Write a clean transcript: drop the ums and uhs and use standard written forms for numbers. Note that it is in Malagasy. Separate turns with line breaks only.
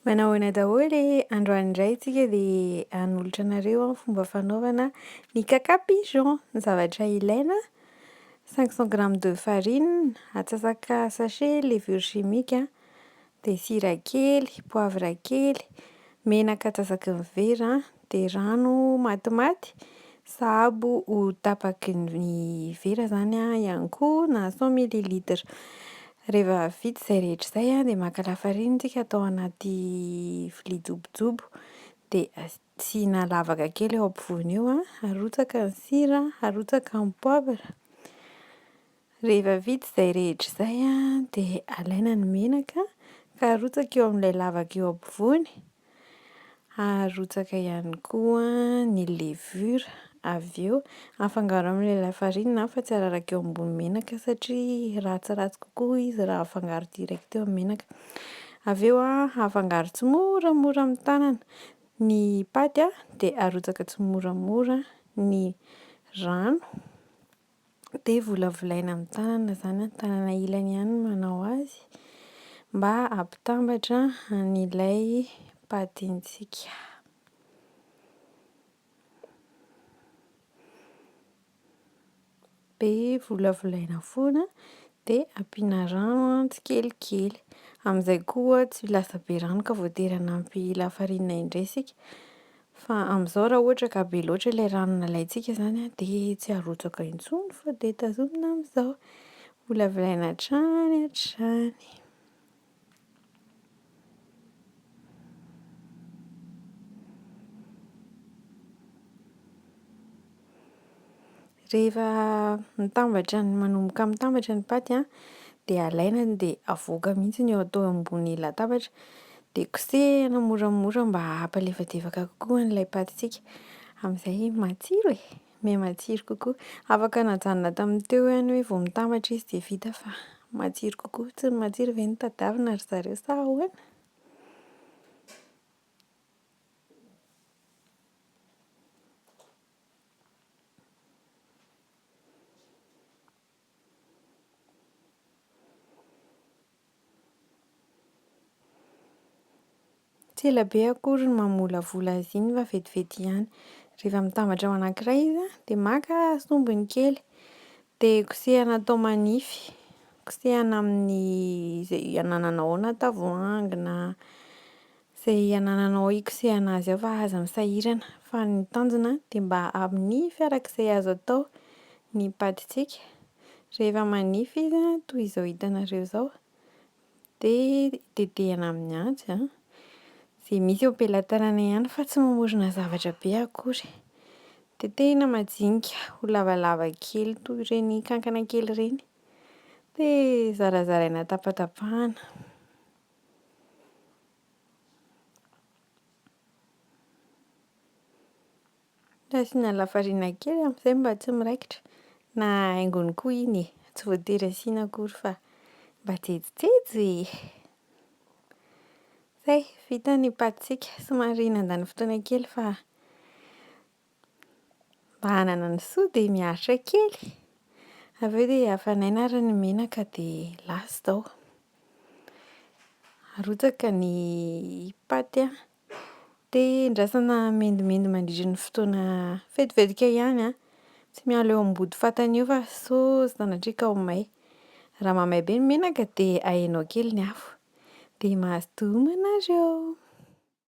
Manao ahoana daholo androany indray tsika dia hanolotra anareo fomba fanaovana ny cacapigeon. Ny zavatra ilaina: 500 g de farine, atsasaka sachet levure chimique, dia sira kely, poivre kely, menaka atsasaky ny vera, dia rano matimaty, sahabo ho tapaky ny vera zany ihany koa na 100 ml. Rehefa vita izay rehetra izay dia maka lafarinina tsika atao anaty vilia jobojobo, dia asiana lavaka kely eo ampovoany eo, arotsaka ny sira, arotsaka ny poivre. Rehefa vita izay rehetra izay dia alaina ny menaka ka arotsaka eo amin'ilay lavaka eo ampovoany, arotsaka ihany koa ny levure, avy eo afangaro amin'ilay lafarinina fa tsy araraka eo ambony menaka satria ratsiratsy kokoa izy raha afangaro direct eo amin'ny menaka. Avy eo afangaro tsimoramora amin'ny tanana ny paty dia arotsaka tsimoramora ny rano, dia volavolaina amin'ny tanana zany, tanana ilany ihany no manao azy mba hampitambatra an'ilay patintsika. Dia volavolaina foana dia ampiana rano tsikelikely, amin'izay koa tsy lasa be rano ka voatery hanampy lafarinina indray isika, fa amin'izao raha ohatra ka be loatra ilay rano nalaintsika zany dia tsy arotsaka intsony fa dia tazomina amin'izao, volavolaina hatrany hatrany. Rehefa manomboka mitambatra ny paty dia alaina dia avoaka mihitsy eo atao ambony latabatra, dia kosehana moramora mba hampalefadefaka kokoa an'ilay patintsika, amin'izay matsiro matsiro kokoa. Afaka najanona tamin'ny teo ihany hoe vao mitambatra izy dia vita fa matsiro kokoa. Tsy matsiro ve ny tadiavina ry zareo sa ahoana? Tsy ela be akory ny mamolavola azy iny fa vetivety ihany. Rehefa mitambatra ao anankiray izy dia maka sombiny kely dia kosehana atao manify, kosehana amin'ny izay anananao na tavoahangy na izay anananao ikosehana azy ao fa aza misahirana, fa ny tanjona dia mba haminify arak'izay azo atao ny patintsika. Rehefa manify izy toy izao hitanareo izao dia tetehana amin'ny antsy, izay misy eo am-pelatanana ihany fa tsy mamorona zavatra be akory. Tetehina majinika ho lavalava kely toy ireny kankana kely ireny dia zarazaraina tapatapahana. Asiana lafarinina kely amin'izay mba tsy miraikitra, na haingony koa iny tsy voatery asiana akory fa mba jejijejy. Zay, vita ny patintsika, somary nandany fotoana kely fa mba hanana ny soa dia miharitra kely. Avy eo dia hafanaina ary ny menaka dia lasa izao. Arotsaka ny paty dia andrasana mendimendy mandritra ny fotoana vetivetika ihany, tsy miala eo ambody fatana eo fa sao sanatria ka ho may. Raha mamay be ny menaka dia ahenao kely ny afo dia mahazo toma anareo.